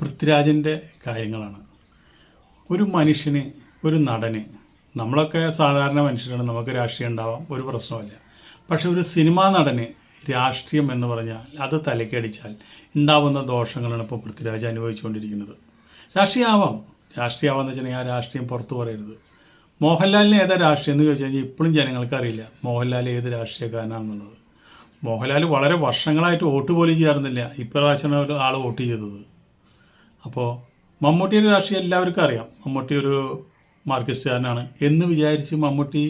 പൃഥ്വിരാജിൻ്റെ കാര്യങ്ങളാണ്. ഒരു മനുഷ്യന്, ഒരു നടന്, നമ്മളൊക്കെ സാധാരണ മനുഷ്യരാണ്, നമുക്ക് രാഷ്ട്രീയം ഉണ്ടാവാം, ഒരു പ്രശ്നമില്ല. പക്ഷെ ഒരു സിനിമാ നടന് രാഷ്ട്രീയം എന്ന് പറഞ്ഞാൽ അത് തലക്കടിച്ചാൽ ഉണ്ടാവുന്ന ദോഷങ്ങളാണ് ഇപ്പോൾ പൃഥ്വിരാജ് അനുഭവിച്ചുകൊണ്ടിരിക്കുന്നത്. രാഷ്ട്രീയമാവാമെന്ന് വെച്ചിട്ടുണ്ടെങ്കിൽ ആ രാഷ്ട്രീയം പുറത്തു പറയരുത്. മോഹൻലാലിന് ഏതാ രാഷ്ട്രീയം എന്ന് ചോദിച്ചു കഴിഞ്ഞാൽ ഇപ്പോഴും ജനങ്ങൾക്ക് അറിയില്ല മോഹൻലാൽ ഏത് രാഷ്ട്രീയക്കാരനാണെന്നുള്ളത്. മോഹൻലാൽ വളരെ വർഷങ്ങളായിട്ട് വോട്ട് പോലും ചെയ്യാറുന്നില്ല, ഇപ്രാവശ്യമാണ് ഒരു ആൾ വോട്ട് ചെയ്തത്. അപ്പോൾ മമ്മൂട്ടിയുടെ രാഷ്ട്രീയം എല്ലാവർക്കും അറിയാം, മമ്മൂട്ടി ഒരു മാർക്സിസ്റ്റുകാരനാണ് എന്ന് വിചാരിച്ച് മമ്മൂട്ടി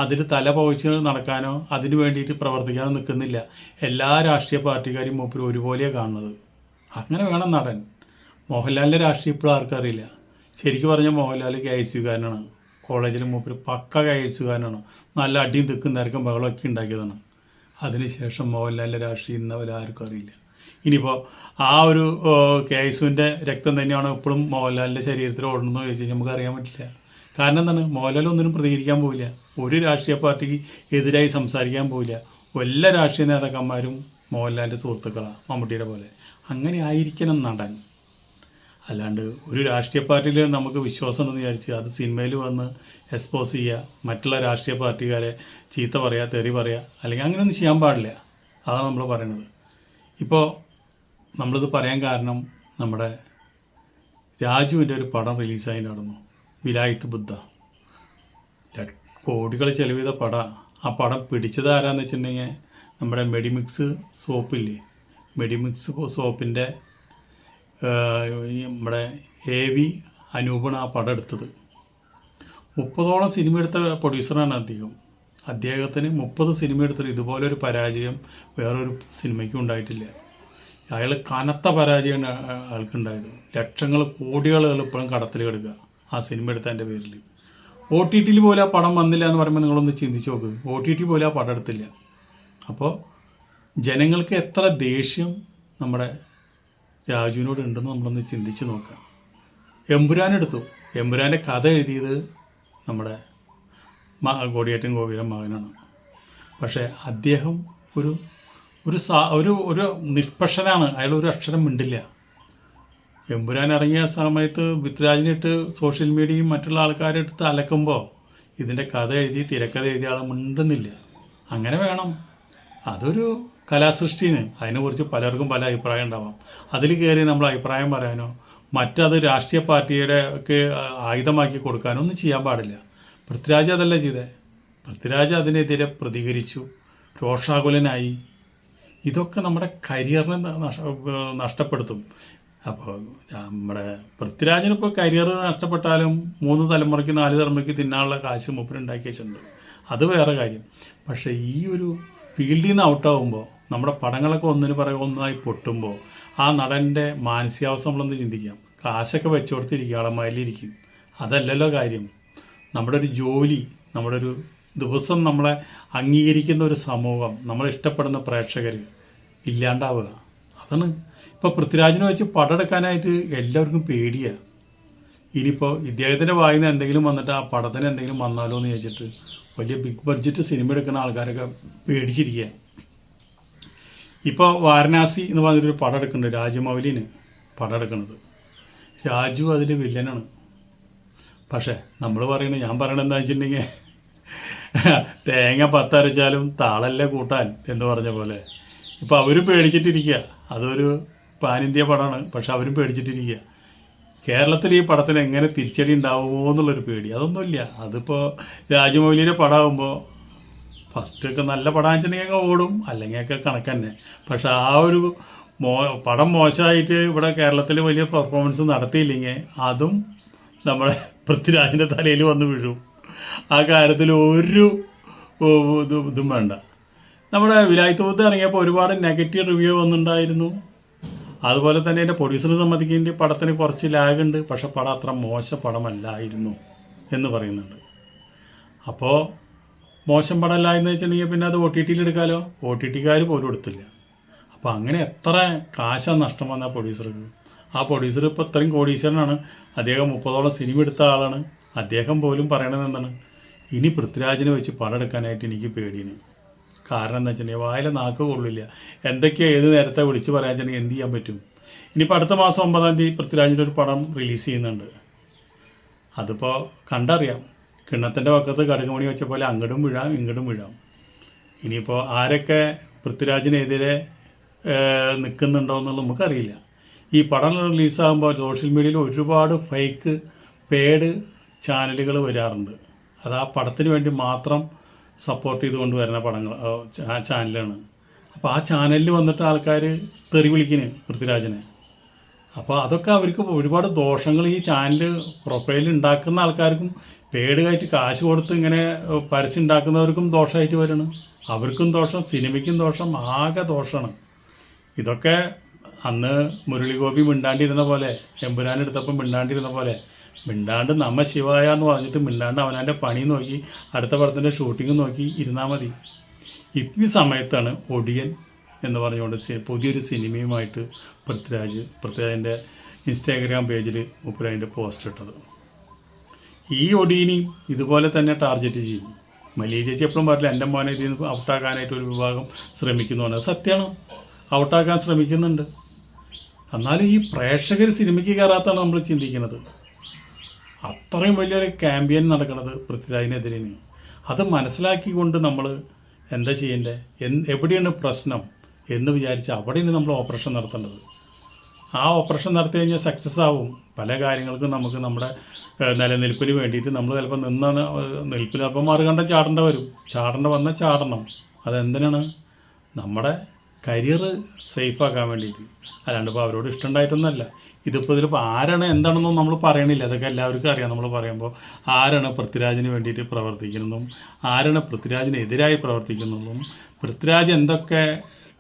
അതിൽ തല പോയിച്ച് നടക്കാനോ അതിന് വേണ്ടിയിട്ട് പ്രവർത്തിക്കാനോ നിൽക്കുന്നില്ല. എല്ലാ രാഷ്ട്രീയ പാർട്ടിക്കാരും മൂപ്പര് ഒരുപോലെയാണ് കാണുന്നത്. അങ്ങനെ വേണം നടൻ. മോഹൻലാലിൻ്റെ രാഷ്ട്രീയം ഇപ്പോഴും ആർക്കും അറിയില്ല. ശരിക്കും പറഞ്ഞാൽ മോഹൻലാൽ KSUകാരനാണ്, കോളേജിൽ മൂപ്പര് പക്ക KSUകാരനാണ്, നല്ല അടിയും തിക്കും നിരക്കും ബഹളമൊക്കെ ഉണ്ടാക്കിയതാണ്. അതിനുശേഷം മോഹൻലാലിൻ്റെ രാഷ്ട്രീയം ഇന്നവരെ ആർക്കും അറിയില്ല. ഇനിയിപ്പോൾ ആ ഒരു KSUവിൻ്റെ രക്തം തന്നെയാണ് ഇപ്പോഴും മോഹൻലാലിൻ്റെ ശരീരത്തിൽ ഓടുന്നതെന്ന് ചോദിച്ചു കഴിഞ്ഞാൽ നമുക്ക് അറിയാൻ പറ്റില്ല. കാരണം എന്താണ്, മോഹൻലാൽ ഒന്നിനും പ്രതികരിക്കാൻ പോവില്ല, ഒരു രാഷ്ട്രീയ പാർട്ടിക്ക് എതിരായി സംസാരിക്കാൻ പോവില്ല. എല്ലാ രാഷ്ട്രീയ നേതാക്കന്മാരും മോഹൻലാലിൻ്റെ സുഹൃത്തുക്കളാണ്, മമ്മൂട്ടിയുടെ പോലെ. അങ്ങനെ ആയിരിക്കണം നടൻ. അല്ലാണ്ട് ഒരു രാഷ്ട്രീയ പാർട്ടിയിൽ നമുക്ക് വിശ്വാസം ഉണ്ടെന്ന് വിചാരിച്ച് അത് സിനിമയിൽ വന്ന് എക്സ്പോസ് ചെയ്യുക, മറ്റുള്ള രാഷ്ട്രീയ പാർട്ടിക്കാരെ ചീത്ത പറയുക, തെറി പറയുക, അല്ലെങ്കിൽ അങ്ങനെയൊന്നും ചെയ്യാൻ പാടില്ല. അതാണ് നമ്മൾ പറയണത്. ഇപ്പോൾ നമ്മളിത് പറയാൻ കാരണം, നമ്മുടെ രാജുവിൻ്റെ ഒരു പടം റിലീസായി നടന്നു, വിലായത്ത് ബുദ്ധ. കോടികൾ ചെലവ് ചെയ്ത പടം. ആ പടം പിടിച്ചത് ആരാന്ന് വെച്ചിട്ടുണ്ടെങ്കിൽ നമ്മുടെ മെഡിമിക്സ് സോപ്പില്ലേ, മെഡിമിക്സ് സോപ്പിൻ്റെ നമ്മുടെ AV അനൂപാണ് ആ പടം എടുത്തത്. 30ഓളം സിനിമ എടുത്ത പ്രൊഡ്യൂസറാണ് അദ്ദേഹത്തിന് 30 സിനിമ എടുത്തിട്ട് ഇതുപോലൊരു പരാജയം വേറൊരു സിനിമയ്ക്കും ഉണ്ടായിട്ടില്ല. അയാൾ കനത്ത പരാജയമാണ് ആൾക്കുണ്ടായത്. ലക്ഷങ്ങൾ കോടികൾ ഇപ്പോഴും കടത്തിൽ കിടക്കുക ആ സിനിമ എടുത്തതിൻ്റെ പേരിൽ. OTTയിൽ പോലും ആ പടം വന്നില്ല എന്ന് പറയുമ്പോൾ നിങ്ങളൊന്ന് ചിന്തിച്ച് നോക്ക്. OTT പോലും ആ പടം എടുത്തില്ല. അപ്പോൾ ജനങ്ങൾക്ക് എത്ര ദേഷ്യം നമ്മുടെ രാജുവിനോട് ഉണ്ടെന്ന് നമ്മളൊന്ന് ചിന്തിച്ച് നോക്കാം. എമ്പുരാൻ എടുത്തു. എമ്പുരാൻ്റെ കഥ എഴുതിയത് നമ്മുടെ കോടിയേറ്റൻ ഗോപിയുടെ മകനാണ്. പക്ഷേ അദ്ദേഹം ഒരു നിഷ്പക്ഷനാണ്. അയാൾ ഒരു അക്ഷരം മിണ്ടില്ല. എമ്പുരാൻ ഇറങ്ങിയ സമയത്ത് പൃഥ്വിരാജിനിട്ട് സോഷ്യൽ മീഡിയയും മറ്റുള്ള ആൾക്കാരെടുത്ത് അലക്കുമ്പോൾ ഇതിൻ്റെ കഥ എഴുതി തിരക്കഥ എഴുതിയ ആളെ മിണ്ടുന്നില്ല. അങ്ങനെ വേണം. അതൊരു കലാസൃഷ്ടിന് അതിനെക്കുറിച്ച് പലർക്കും പല അഭിപ്രായം ഉണ്ടാവാം. അതിൽ കയറി നമ്മൾ അഭിപ്രായം പറയാനോ മറ്റത് രാഷ്ട്രീയ പാർട്ടിയുടെ ഒക്കെ ആയുധമാക്കി കൊടുക്കാനോ ഒന്നും ചെയ്യാൻ പാടില്ല. പൃഥ്വിരാജ് അതല്ല ചെയ്തത്. പൃഥ്വിരാജ് അതിനെതിരെ പ്രതികരിച്ചു, രോഷാകുലനായി. ഇതൊക്കെ നമ്മുടെ കരിയറിനെ നഷ്ടപ്പെടുത്തും. അപ്പോൾ നമ്മുടെ പൃഥ്വിരാജിനിപ്പോൾ കരിയർ നഷ്ടപ്പെട്ടാലും 3 തലമുറയ്ക്ക് 4 തലമുറയ്ക്ക് തിന്നാനുള്ള കാശ് മൂപ്പരുണ്ടാക്കി വെച്ചിട്ടുണ്ട്, അത് വേറെ കാര്യം. പക്ഷേ ഈ ഒരു ഫീൽഡിൽ നിന്ന് ഔട്ടാവുമ്പോൾ നമ്മുടെ പടങ്ങളൊക്കെ ഒന്നിന് പറയുക ഒന്നായി പൊട്ടുമ്പോൾ ആ നടൻ്റെ മാനസികാവസ്ഥ നമ്മളൊന്ന് ചിന്തിക്കാം. കാശൊക്കെ വെച്ചു കൊടുത്തിരിക്കും, ആളന്മാരിലിരിക്കും. അതല്ലല്ലോ കാര്യം. നമ്മുടെ ഒരു ജോലി, നമ്മുടെ ഒരു ദിവസം നമ്മളെ അംഗീകരിക്കുന്ന ഒരു സമൂഹം, നമ്മളെ ഇഷ്ടപ്പെടുന്ന പ്രേക്ഷകർ ഇല്ലാണ്ടാവുക. അതാണ് ഇപ്പോൾ പൃഥ്വിരാജിനെ വെച്ച് പടം എടുക്കാനായിട്ട് എല്ലാവർക്കും പേടിയാണ്. ഇനിയിപ്പോൾ ഇദ്ദേഹത്തിൻ്റെ വായിൽ നിന്ന് എന്തെങ്കിലും വന്നിട്ട് ആ പടത്തിന് എന്തെങ്കിലും വന്നാലോ എന്ന് ചോദിച്ചിട്ട് വലിയ ബിഗ് ബഡ്ജറ്റ് സിനിമ എടുക്കുന്ന ആൾക്കാരൊക്കെ പേടിച്ചിരിക്കുക. ഇപ്പോൾ വാരണാസി എന്ന് പറഞ്ഞൊരു പടം എടുക്കുന്നുണ്ട്, രാജമൗലിന് പടം എടുക്കുന്നത്. രാജു അതിൽ വില്ലനാണ്. പക്ഷേ ഞാൻ പറയണത് എന്താ വെച്ചിട്ടുണ്ടെങ്കിൽ തേങ്ങ 10 അരച്ചാലും താളല്ലേ കൂട്ടാൻ എന്ന് പറഞ്ഞ പോലെ ഇപ്പോൾ അവരും പേടിച്ചിട്ടിരിക്കുക. അതൊരു പാൻ ഇന്ത്യ പടമാണ്, പക്ഷെ അവരും പേടിച്ചിട്ടിരിക്കുക. കേരളത്തിൽ ഈ പടത്തിന് എങ്ങനെ തിരിച്ചടി ഉണ്ടാവുമോ എന്നുള്ളൊരു പേടി. അതൊന്നുമില്ല. അതിപ്പോൾ രാജമൗലിയുടെ പടമാകുമ്പോൾ ഫസ്റ്റൊക്കെ നല്ല പടം വെച്ചിട്ടുണ്ടെങ്കിൽ ഓടും, അല്ലെങ്കിൽ ഒക്കെ കണക്ക് തന്നെ. പക്ഷെ ആ ഒരു പടം മോശമായിട്ട് ഇവിടെ കേരളത്തിൽ വലിയ പെർഫോമൻസ് നടത്തിയില്ലെങ്കിൽ അതും നമ്മുടെ പൃഥ്വിരാജിൻ്റെ തലയിൽ വന്ന് വീഴും. ആ കാര്യത്തിൽ ഒരു ഇതും വേണ്ട. നമ്മുടെ വിലായത്ത് ബുദ്ധ ഇറങ്ങിയപ്പോൾ ഒരുപാട് നെഗറ്റീവ് റിവ്യൂ വന്നിട്ടുണ്ടായിരുന്നു. അതുപോലെ തന്നെ എൻ്റെ പ്രൊഡ്യൂസറിനെ സംബന്ധിക്കുന്ന പടത്തിന് കുറച്ച് ലാഗുണ്ട്, പക്ഷെ പടം അത്ര മോശം പടമല്ലായിരുന്നു എന്ന് പറയുന്നുണ്ട്. അപ്പോൾ മോശം പടമല്ല എന്ന് വെച്ചിട്ടുണ്ടെങ്കിൽ പിന്നെ അത് OTTയിൽ എടുക്കാമല്ലോ. OTTക്കാർ പോലും എടുത്തില്ല. അപ്പോൾ അങ്ങനെ എത്ര കാശാണ് നഷ്ടം വന്ന പ്രൊഡ്യൂസർക്ക്. ആ പ്രൊഡ്യൂസർ ഇപ്പോൾ ഇത്രയും കോടീശ്വരനാണ്. അദ്ദേഹം 30ഓളം സിനിമ എടുത്ത ആളാണ്. അദ്ദേഹം പോലും പറയണത് എന്താണ്, ഇനി പൃഥ്വിരാജിനെ വെച്ച് പടം എടുക്കാനായിട്ട് എനിക്ക് പേടിയാണ്. കാരണം എന്താ വെച്ചിട്ടുണ്ടെങ്കിൽ വായിലെ നാക്ക് കൊള്ളില്ല. എന്തൊക്കെയാണ് ഏത് നേരത്തെ വിളിച്ച് പറയാൻ വെച്ചിട്ടുണ്ടെങ്കിൽ എന്ത് ചെയ്യാൻ പറ്റും. ഇനിയിപ്പോൾ അടുത്ത മാസം 9-ാം തീയതി പൃഥ്വിരാജിൻ്റെ ഒരു പടം റിലീസ് ചെയ്യുന്നുണ്ട്. അതിപ്പോൾ കണ്ടറിയാം. കിണ്ണത്തിൻ്റെ പക്കത്ത് കടുകുമണി വെച്ച പോലെ അങ്ങോട്ടും വീഴാം ഇങ്ങോട്ടും വീഴാം. ഇനിയിപ്പോൾ ആരൊക്കെ പൃഥ്വിരാജിനെതിരെ നിൽക്കുന്നുണ്ടോ എന്നുള്ളത് നമുക്കറിയില്ല. ഈ പടം റിലീസാകുമ്പോൾ സോഷ്യൽ മീഡിയയിൽ ഒരുപാട് ഫേക്ക് പേഡ് ചാനലുകൾ വരാറുണ്ട്. അത് ആ പടത്തിന് വേണ്ടി മാത്രം സപ്പോർട്ട് ചെയ്തുകൊണ്ട് വരുന്ന ചാനലാണ്. അപ്പോൾ ആ ചാനലിൽ വന്നിട്ട് ആൾക്കാർ തെറി വിളിക്കുന്നു പൃഥ്വിരാജിനെ. അപ്പോൾ അതൊക്കെ അവർക്ക് ഒരുപാട് ദോഷങ്ങൾ ഈ ചാനൽ പ്രൊഫൈൽ ഉണ്ടാക്കുന്ന ആൾക്കാർക്കും പേടുകായിട്ട് കാശ് കൊടുത്ത് ഇങ്ങനെ പരസ്യം ഉണ്ടാക്കുന്നവർക്കും ദോഷമായിട്ട് വരണം. അവർക്കും ദോഷം, സിനിമയ്ക്കും ദോഷം, ആകെ ദോഷമാണ്. ഇതൊക്കെ അന്ന് മുരളിഗോപി മിണ്ടാണ്ടിരുന്ന പോലെ, എമ്പുരാനെടുത്തപ്പം മിണ്ടാണ്ടിരുന്ന പോലെ, മിണ്ടാണ്ട് നമ്മ ശിവായ എന്ന് പറഞ്ഞിട്ട് മിണ്ടാണ്ട് അവനവൻ്റെ പണി നോക്കി അടുത്ത പടത്തിൻ്റെ ഷൂട്ടിങ് നോക്കി ഇരുന്നാൽ മതി. ഈ സമയത്താണ് ഒടിയൻ എന്ന് പറഞ്ഞുകൊണ്ട് പുതിയൊരു സിനിമയുമായിട്ട് പൃഥ്വിരാജിൻ്റെ ഇൻസ്റ്റാഗ്രാം പേജിൽ അതിൻ്റെ പോസ്റ്റ് ഇട്ടത്. ഈ ഒടിയനെയും ഇതുപോലെ തന്നെ ടാർഗറ്റ് ചെയ്യും. മലീ ചേച്ചി എപ്പോഴും പറയില്ല എൻ്റെ മോനെ ഇതിൽ നിന്ന് ഔട്ടാക്കാനായിട്ട് ഒരു വിഭാഗം ശ്രമിക്കുന്നുണ്ട്. സത്യമാണ്, ഔട്ടാക്കാൻ ശ്രമിക്കുന്നുണ്ട്. എന്നാലും ഈ പ്രേക്ഷകർ സിനിമയ്ക്ക് കയറാത്താണ് നമ്മൾ ചിന്തിക്കുന്നത്. അത്രയും വലിയൊരു ക്യാമ്പയിൻ നടക്കുന്നത് പൃഥ്വിരാജിനെതിരെ. അത് മനസ്സിലാക്കിക്കൊണ്ട് നമ്മൾ എന്താ ചെയ്യേണ്ടത്, എവിടെയാണ് പ്രശ്നം എന്ന് വിചാരിച്ച് അവിടെയാണ് നമ്മൾ ഓപ്പറേഷൻ നടത്തേണ്ടത്. ആ ഓപ്പറേഷൻ നടത്തി കഴിഞ്ഞാൽ സക്സസ് ആവും. പല കാര്യങ്ങൾക്കും നമുക്ക് നമ്മുടെ നിലനിൽപ്പിന് വേണ്ടിയിട്ട് നമ്മൾ ചിലപ്പോൾ നിൽപ്പിൽ ചിലപ്പോൾ മറുകണ്ടം ചാടേണ്ട വന്നാൽ ചാടണം. അതെന്തിനാണ്? നമ്മുടെ കരിയർ സേഫാക്കാൻ വേണ്ടിയിട്ട്. അല്ലാണ്ട് ഇപ്പോൾ അവരോട് ഇഷ്ടമുണ്ടായിട്ടൊന്നുമല്ല. ഇതിപ്പോൾ ആരാണ് എന്താണെന്നും നമ്മൾ പറയണില്ല. അതൊക്കെ എല്ലാവർക്കും അറിയാം. നമ്മൾ പറയുമ്പോൾ ആരാണ് പൃഥ്വിരാജിന് വേണ്ടിയിട്ട് പ്രവർത്തിക്കുന്നതും ആരാണ് പൃഥ്വിരാജിനെതിരായി പ്രവർത്തിക്കുന്നതും പൃഥ്വിരാജ് എന്തൊക്കെ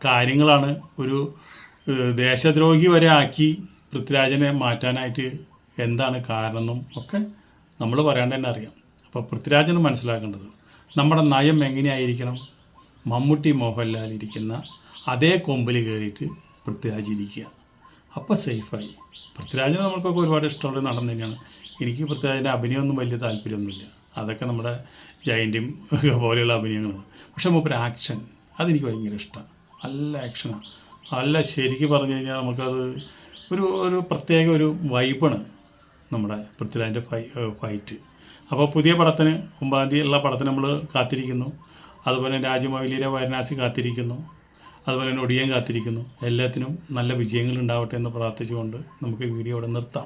കാര്യങ്ങളാണ് ഒരു ദേശദ്രോഹി വരെ ആക്കി പൃഥ്വിരാജിനെ മാറ്റാനായിട്ട് എന്താണ് കാരണമെന്നും ഒക്കെ നമ്മൾ പറയാണ്ട് തന്നെ അറിയാം. അപ്പോൾ പൃഥ്വിരാജിന് മനസ്സിലാക്കേണ്ടത് നമ്മുടെ നയം എങ്ങനെയായിരിക്കണം. മമ്മൂട്ടി മോഹൻലാൽ ഇരിക്കുന്ന അതേ കൊമ്പിൽ കയറിയിട്ട് പൃഥ്വിരാജ് ഇരിക്കുക. അപ്പോൾ സേഫായി. പൃഥ്വിരാജിന് നമുക്കൊക്കെ ഒരുപാട് ഇഷ്ടമുള്ള നടൻ തന്നെയാണ്. എനിക്ക് പൃഥ്വിരാജിൻ്റെ അഭിനയമൊന്നും വലിയ താല്പര്യമൊന്നുമില്ല. അതൊക്കെ നമ്മുടെ ജയൻ്റെയും പോലെയുള്ള അഭിനയങ്ങളാണ്. പക്ഷേ മൂപ്പര് ആക്ഷൻ അതെനിക്ക് ഭയങ്കര ഇഷ്ടമാണ്. നല്ല ആക്ഷനാണ്. നല്ല ശരിക്ക് പറഞ്ഞു കഴിഞ്ഞാൽ നമുക്കത് ഒരു പ്രത്യേക ഒരു വൈബാണ് നമ്മുടെ പൃഥ്വിരാജിൻ്റെ ഫൈറ്റ്. അപ്പോൾ പുതിയ പടത്തിന് 9-ാം തീയതി ഉള്ള പടത്തിന് നമ്മൾ കാത്തിരിക്കുന്നു. അതുപോലെ രാജമൗലിയുടെ വാരണാസി കാത്തിരിക്കുന്നു. അതുപോലെ തന്നെ ഒടിയൻ കാത്തിരിക്കുന്നു. എല്ലാത്തിനും നല്ല വിജയങ്ങൾ ഉണ്ടാവട്ടെ എന്ന് പ്രാർത്ഥിച്ചുകൊണ്ട് നമുക്ക് വീഡിയോ ഇവിടെ നിർത്താം.